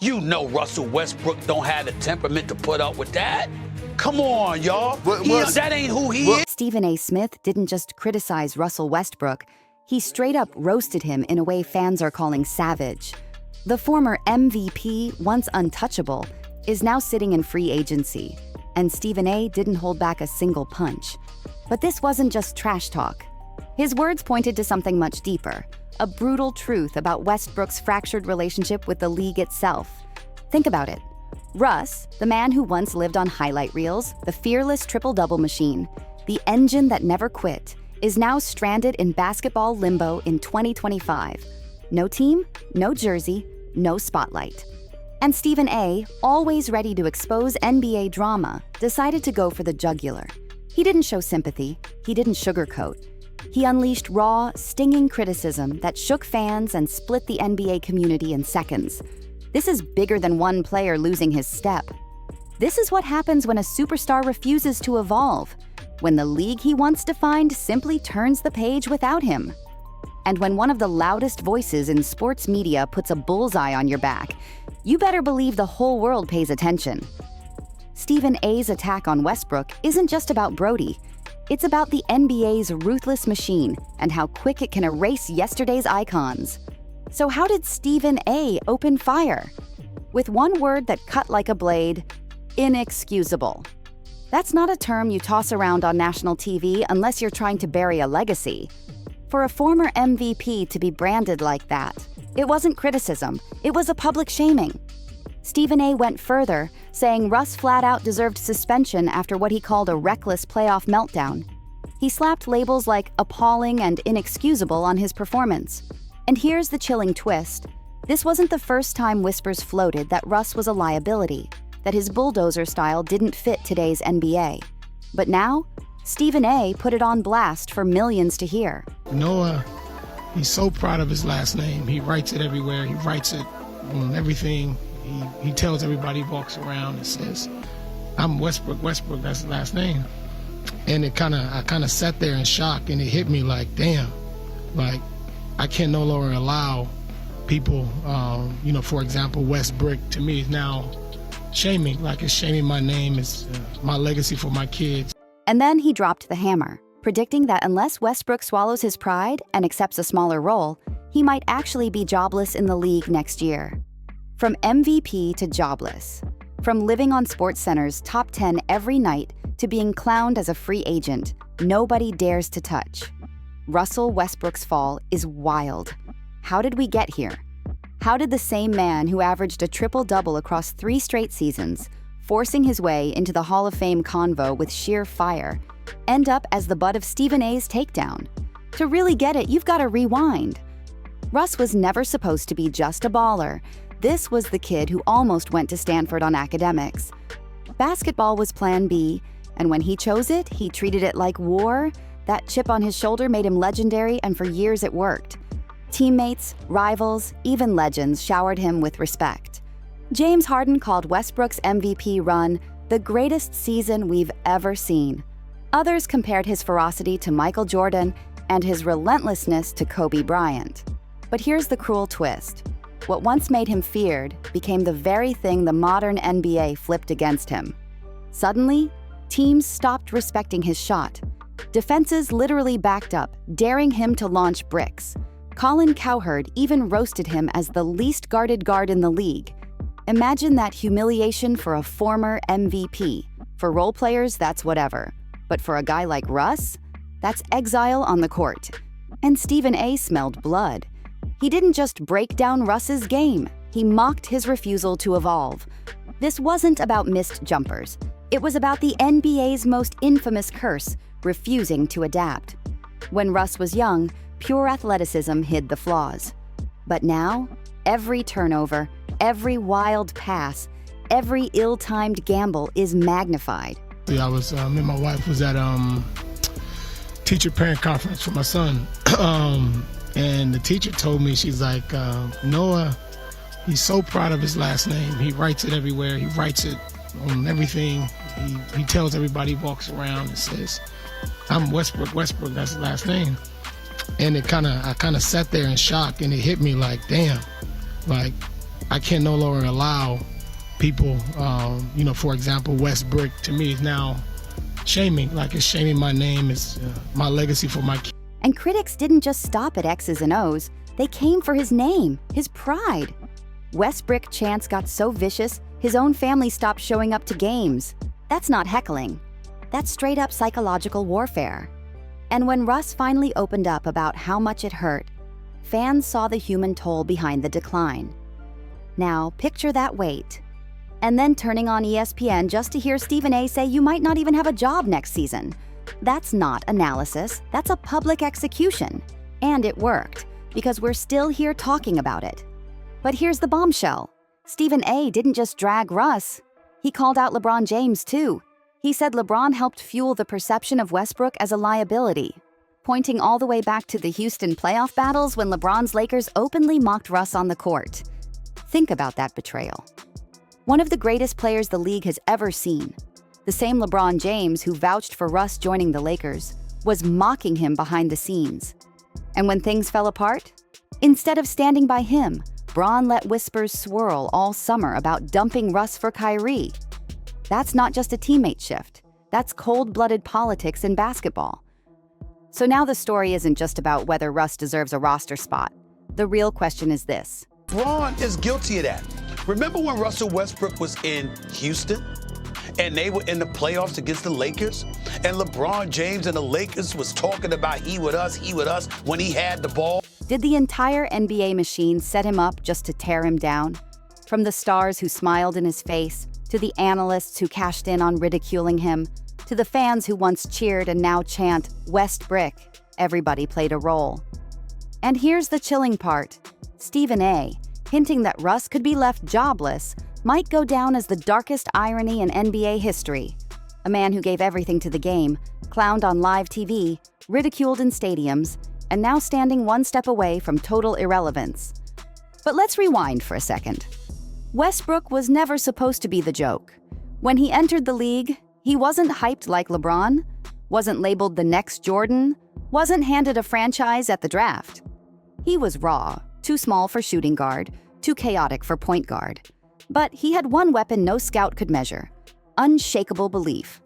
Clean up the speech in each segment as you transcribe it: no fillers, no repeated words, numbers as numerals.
You know Russell Westbrook don't have the temperament to put up with that. Come on, y'all. That ain't who he is. Stephen A. Smith didn't just criticize Russell Westbrook. He straight up roasted him in a way fans are calling savage. The former MVP, once untouchable, is now sitting in free agency, and Stephen A. didn't hold back a single punch. But this wasn't just trash talk. His words pointed to something much deeper, a brutal truth about Westbrook's fractured relationship with the league itself. Think about it. Russ, the man who once lived on highlight reels, the fearless triple-double machine, the engine that never quit, is now stranded in basketball limbo in 2025. No team, no jersey, no spotlight. And Stephen A., always ready to expose NBA drama, decided to go for the jugular. He didn't show sympathy, he didn't sugarcoat. He unleashed raw, stinging criticism that shook fans and split the NBA community in seconds. This is bigger than one player losing his step. This is what happens when a superstar refuses to evolve, when the league he once defined simply turns the page without him. And when one of the loudest voices in sports media puts a bullseye on your back, you better believe the whole world pays attention. Stephen A.'s attack on Westbrook isn't just about Brody. It's about the NBA's ruthless machine and how quick it can erase yesterday's icons. So how did Stephen A. open fire? With one word that cut like a blade: inexcusable. That's not a term you toss around on national TV unless you're trying to bury a legacy. For a former MVP to be branded like that, it wasn't criticism, it was a public shaming. Stephen A. went further, saying Russ flat out deserved suspension after what he called a reckless playoff meltdown. He slapped labels like appalling and inexcusable on his performance. And here's the chilling twist. This wasn't the first time whispers floated that Russ was a liability, that his bulldozer style didn't fit today's NBA. But now, Stephen A. put it on blast for millions to hear. Noah, he's so proud of his last name. He writes it everywhere. He writes it on everything. He tells everybody, he walks around and says, I'm Westbrook, that's his last name. And I kind of sat there in shock, and it hit me like, damn, like I can no longer allow people, for example, Westbrook to me is now shaming, like it's shaming my name, it's my legacy for my kids. And then he dropped the hammer, predicting that unless Westbrook swallows his pride and accepts a smaller role, he might actually be jobless in the league next year. From MVP to jobless. From living on SportsCenter's top 10 every night to being clowned as a free agent, nobody dares to touch. Russell Westbrook's fall is wild. How did we get here? How did the same man who averaged a triple-double across 3 straight seasons, forcing his way into the Hall of Fame convo with sheer fire, end up as the butt of Stephen A.'s takedown? To really get it, you've got to rewind. Russ was never supposed to be just a baller. This was the kid who almost went to Stanford on academics. Basketball was plan B, and when he chose it, he treated it like war. That chip on his shoulder made him legendary, and for years it worked. Teammates, rivals, even legends showered him with respect. James Harden called Westbrook's MVP run the greatest season we've ever seen. Others compared his ferocity to Michael Jordan and his relentlessness to Kobe Bryant. But here's the cruel twist. What once made him feared became the very thing the modern NBA flipped against him. Suddenly, teams stopped respecting his shot. Defenses literally backed up, daring him to launch bricks. Colin Cowherd even roasted him as the least guarded guard in the league. Imagine that humiliation for a former MVP. For role players, that's whatever. But for a guy like Russ, that's exile on the court. And Stephen A. smelled blood. He didn't just break down Russ's game, he mocked his refusal to evolve. This wasn't about missed jumpers. It was about the NBA's most infamous curse, refusing to adapt. When Russ was young, pure athleticism hid the flaws. But now, every turnover, every wild pass, every ill-timed gamble is magnified. Me and my wife was at teacher-parent conference for my son. And the teacher told me, she's like, Noah, he's so proud of his last name. He writes it everywhere. He writes it on everything. He tells everybody, he walks around and says, I'm Westbrook, that's his last name. And I kind of sat there in shock, and it hit me like, damn, like I can no longer allow people, for example, Westbrook to me is now shaming, like it's shaming my name, it's my legacy for my kids. And critics didn't just stop at X's and O's, they came for his name, his pride. Westbrook chants got so vicious, his own family stopped showing up to games. That's not heckling. That's straight up psychological warfare. And when Russ finally opened up about how much it hurt, fans saw the human toll behind the decline. Now, picture that weight. And then turning on ESPN just to hear Stephen A say you might not even have a job next season. That's not analysis, that's a public execution. And it worked, because we're still here talking about it. But here's the bombshell. Stephen A didn't just drag Russ. He called out LeBron James too. He said LeBron helped fuel the perception of Westbrook as a liability, pointing all the way back to the Houston playoff battles when LeBron's Lakers openly mocked Russ on the court. Think about that betrayal. One of the greatest players the league has ever seen, the same LeBron James who vouched for Russ joining the Lakers, was mocking him behind the scenes. And when things fell apart, instead of standing by him, Bron let whispers swirl all summer about dumping Russ for Kyrie. That's not just a teammate shift. That's cold-blooded politics in basketball. So now the story isn't just about whether Russ deserves a roster spot. The real question is this. Bron is guilty of that. Remember when Russell Westbrook was in Houston and they were in the playoffs against the Lakers? And LeBron James and the Lakers was talking about he with us when he had the ball? Did the entire NBA machine set him up just to tear him down? From the stars who smiled in his face, to the analysts who cashed in on ridiculing him, to the fans who once cheered and now chant, Westbrook, everybody played a role. And here's the chilling part. Stephen A, hinting that Russ could be left jobless, might go down as the darkest irony in NBA history. A man who gave everything to the game, clowned on live TV, ridiculed in stadiums, and now standing one step away from total irrelevance. But let's rewind for a second. Westbrook was never supposed to be the joke. When he entered the league, he wasn't hyped like LeBron, wasn't labeled the next Jordan, wasn't handed a franchise at the draft. He was raw, too small for shooting guard, too chaotic for point guard. But he had one weapon no scout could measure: unshakable belief.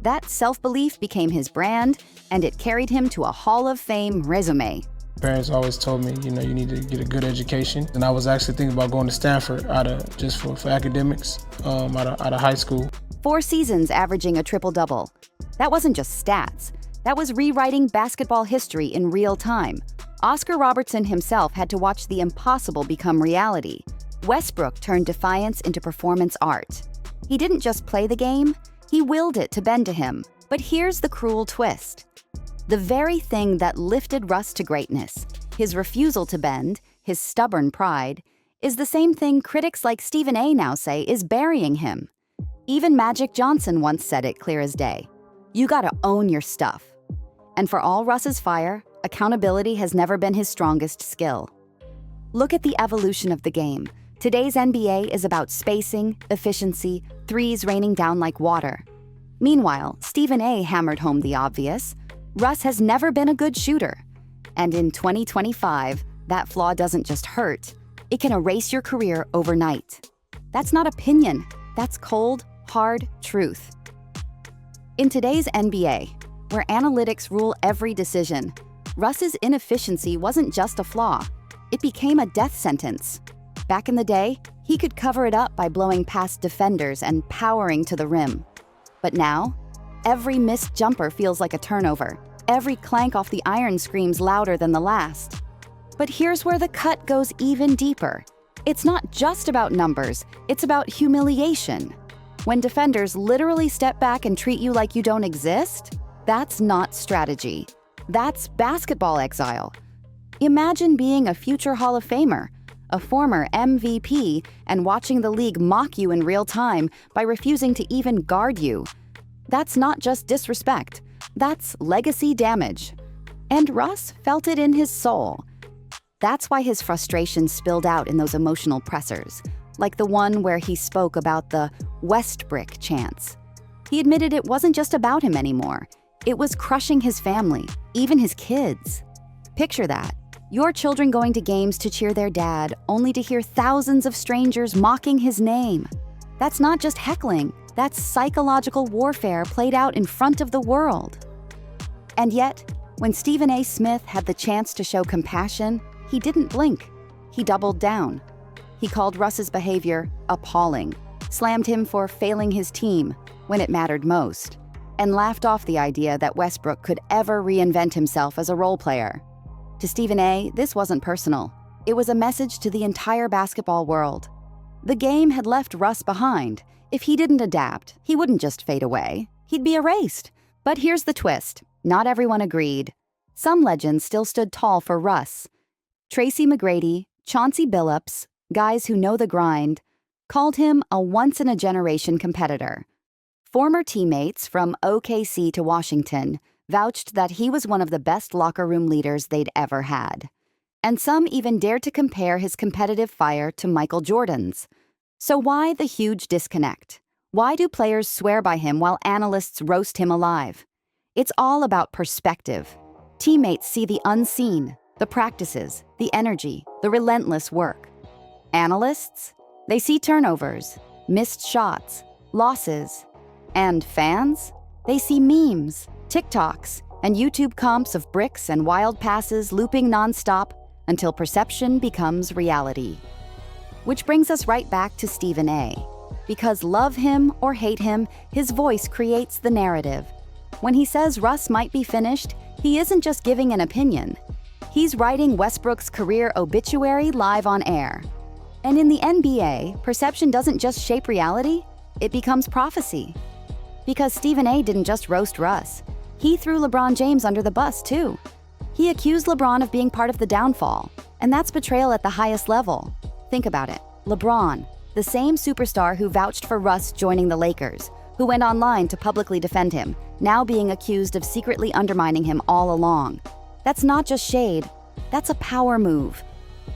That self-belief became his brand, and it carried him to a Hall of Fame resume. Parents always told me, you need to get a good education. And I was actually thinking about going to Stanford for academics out of high school. 4 seasons averaging a triple-double. That wasn't just stats. That was rewriting basketball history in real time. Oscar Robertson himself had to watch the impossible become reality. Westbrook turned defiance into performance art. He didn't just play the game, he willed it to bend to him. But here's the cruel twist. The very thing that lifted Russ to greatness, his refusal to bend, his stubborn pride, is the same thing critics like Stephen A now say is burying him. Even Magic Johnson once said it clear as day. You gotta own your stuff. And for all Russ's fire, accountability has never been his strongest skill. Look at the evolution of the game. Today's NBA is about spacing, efficiency, threes raining down like water. Meanwhile, Stephen A hammered home the obvious. Russ has never been a good shooter. And in 2025, that flaw doesn't just hurt, it can erase your career overnight. That's not opinion, that's cold, hard truth. In today's NBA, where analytics rule every decision, Russ's inefficiency wasn't just a flaw, it became a death sentence. Back in the day, he could cover it up by blowing past defenders and powering to the rim. But now, every missed jumper feels like a turnover. Every clank off the iron screams louder than the last. But here's where the cut goes even deeper. It's not just about numbers, it's about humiliation. When defenders literally step back and treat you like you don't exist, that's not strategy. That's basketball exile. Imagine being a future Hall of Famer, a former MVP, and watching the league mock you in real time by refusing to even guard you. That's not just disrespect, that's legacy damage. And Russ felt it in his soul. That's why his frustration spilled out in those emotional pressers, like the one where he spoke about the Westbrook chants. He admitted it wasn't just about him anymore. It was crushing his family, even his kids. Picture that. Your children going to games to cheer their dad, only to hear thousands of strangers mocking his name. That's not just heckling, that's psychological warfare played out in front of the world. And yet, when Stephen A. Smith had the chance to show compassion, he didn't blink. He doubled down. He called Russ's behavior appalling, slammed him for failing his team when it mattered most, and laughed off the idea that Westbrook could ever reinvent himself as a role player. To Stephen A., this wasn't personal. It was a message to the entire basketball world. The game had left Russ behind. If he didn't adapt, he wouldn't just fade away. He'd be erased. But here's the twist. Not everyone agreed. Some legends still stood tall for Russ. Tracy McGrady, Chauncey Billups, guys who know the grind, called him a once-in-a-generation competitor. Former teammates from OKC to Washington vouched that he was one of the best locker room leaders they'd ever had. And some even dared to compare his competitive fire to Michael Jordan's. So why the huge disconnect? Why do players swear by him while analysts roast him alive? It's all about perspective. Teammates see the unseen, the practices, the energy, the relentless work. Analysts? They see turnovers, missed shots, losses. And fans? They see memes, TikToks, and YouTube comps of bricks and wild passes looping nonstop until perception becomes reality. Which brings us right back to Stephen A. Because love him or hate him, his voice creates the narrative. When he says Russ might be finished, he isn't just giving an opinion. He's writing Westbrook's career obituary live on air. And in the NBA, perception doesn't just shape reality, it becomes prophecy. Because Stephen A. didn't just roast Russ. He threw LeBron James under the bus, too. He accused LeBron of being part of the downfall, and that's betrayal at the highest level. Think about it. LeBron, the same superstar who vouched for Russ joining the Lakers, who went online to publicly defend him, now being accused of secretly undermining him all along. That's not just shade, that's a power move.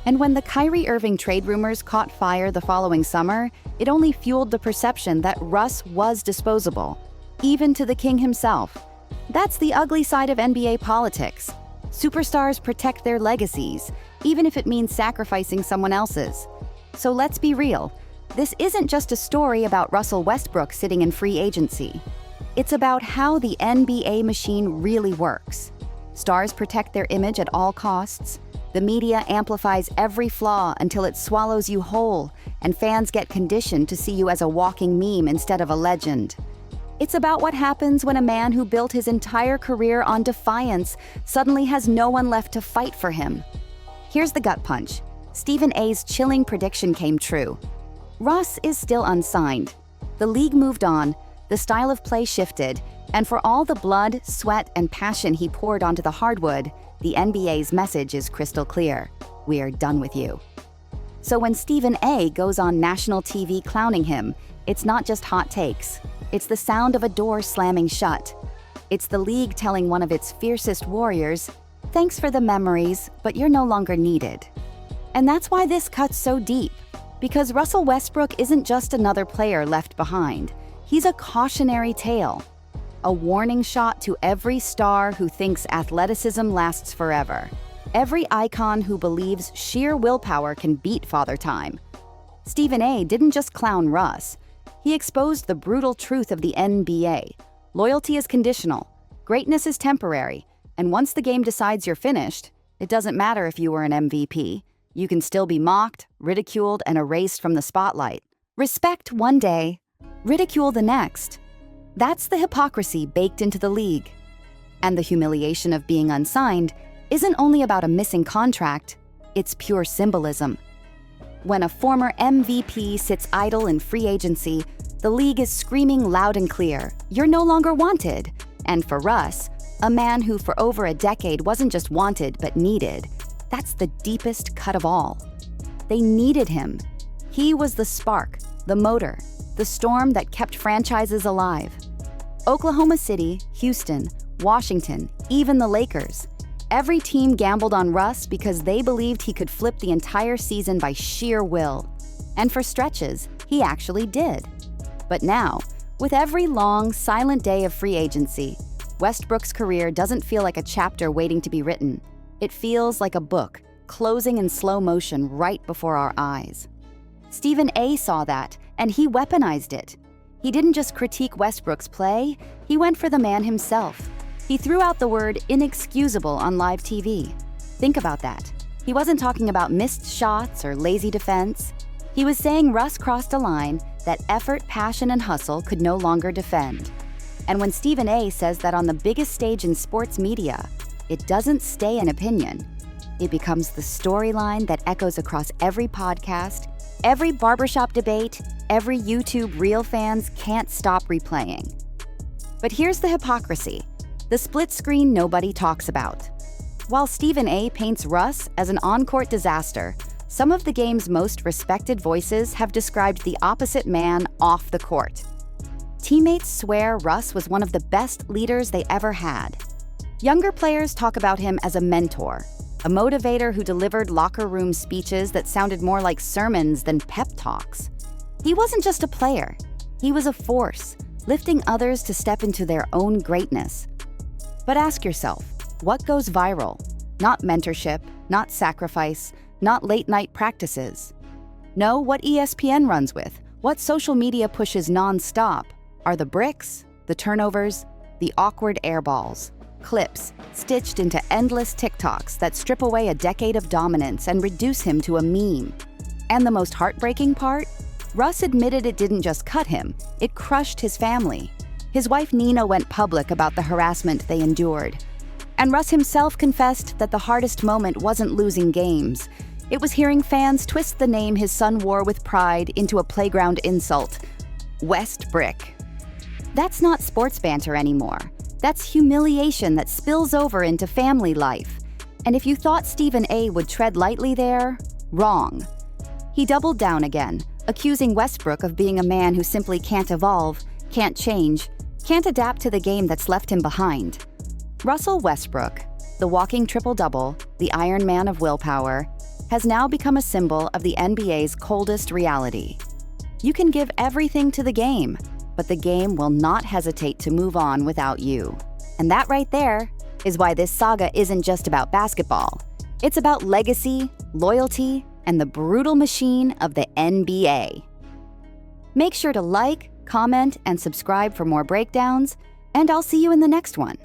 And when the Kyrie Irving trade rumors caught fire the following summer, it only fueled the perception that Russ was disposable, even to the king himself. That's the ugly side of NBA politics. Superstars protect their legacies, even if it means sacrificing someone else's. So let's be real. This isn't just a story about Russell Westbrook sitting in free agency. It's about how the NBA machine really works. Stars protect their image at all costs. The media amplifies every flaw until it swallows you whole, and fans get conditioned to see you as a walking meme instead of a legend. It's about what happens when a man who built his entire career on defiance suddenly has no one left to fight for him. Here's the gut punch. Stephen A.'s chilling prediction came true. Russ is still unsigned. The league moved on, the style of play shifted, and for all the blood, sweat, and passion he poured onto the hardwood, the NBA's message is crystal clear. We're done with you. So when Stephen A. goes on national TV clowning him, it's not just hot takes. It's the sound of a door slamming shut. It's the league telling one of its fiercest warriors, "Thanks for the memories, but you're no longer needed." And that's why this cuts so deep. Because Russell Westbrook isn't just another player left behind. He's a cautionary tale. A warning shot to every star who thinks athleticism lasts forever. Every icon who believes sheer willpower can beat Father Time. Stephen A. didn't just clown Russ. He exposed the brutal truth of the NBA. Loyalty is conditional. Greatness is temporary. And once the game decides you're finished, it doesn't matter if you were an MVP. You can still be mocked, ridiculed, and erased from the spotlight. Respect one day, ridicule the next. That's the hypocrisy baked into the league. And the humiliation of being unsigned isn't only about a missing contract, it's pure symbolism. When a former MVP sits idle in free agency, the league is screaming loud and clear, "You're no longer wanted." And for Russ, a man who for over a decade wasn't just wanted but needed, that's the deepest cut of all. They needed him. He was the spark, the motor, the storm that kept franchises alive. Oklahoma City, Houston, Washington, even the Lakers. Every team gambled on Russ because they believed he could flip the entire season by sheer will. And for stretches, he actually did. But now, with every long, silent day of free agency, Westbrook's career doesn't feel like a chapter waiting to be written. It feels like a book, closing in slow motion right before our eyes. Stephen A. saw that, and he weaponized it. He didn't just critique Westbrook's play, he went for the man himself. He threw out the word inexcusable on live TV. Think about that. He wasn't talking about missed shots or lazy defense. He was saying Russ crossed a line that effort, passion, and hustle could no longer defend. And when Stephen A. says that on the biggest stage in sports media, it doesn't stay an opinion. It becomes the storyline that echoes across every podcast, every barbershop debate, every YouTube reel fans can't stop replaying. But here's the hypocrisy, the split screen nobody talks about. While Stephen A. paints Russ as an on-court disaster, some of the game's most respected voices have described the opposite man off the court. Teammates swear Russ was one of the best leaders they ever had. Younger players talk about him as a mentor, a motivator who delivered locker room speeches that sounded more like sermons than pep talks. He wasn't just a player, he was a force, lifting others to step into their own greatness. But ask yourself, what goes viral? Not mentorship, not sacrifice, not late-night practices. No, what ESPN runs with, what social media pushes non-stop, are the bricks, the turnovers, the awkward airballs, clips stitched into endless TikToks that strip away a decade of dominance and reduce him to a meme. And the most heartbreaking part? Russ admitted it didn't just cut him, it crushed his family. His wife Nina went public about the harassment they endured. And Russ himself confessed that the hardest moment wasn't losing games. It was hearing fans twist the name his son wore with pride into a playground insult. Westbrook. That's not sports banter anymore. That's humiliation that spills over into family life. And if you thought Stephen A. would tread lightly there, wrong. He doubled down again, accusing Westbrook of being a man who simply can't evolve, can't change, can't adapt to the game that's left him behind. Russell Westbrook, the walking triple-double, the Iron Man of willpower, has now become a symbol of the NBA's coldest reality. You can give everything to the game, but the game will not hesitate to move on without you. And that right there is why this saga isn't just about basketball. It's about legacy, loyalty, and the brutal machine of the NBA. Make sure to like, comment, and subscribe for more breakdowns, and I'll see you in the next one.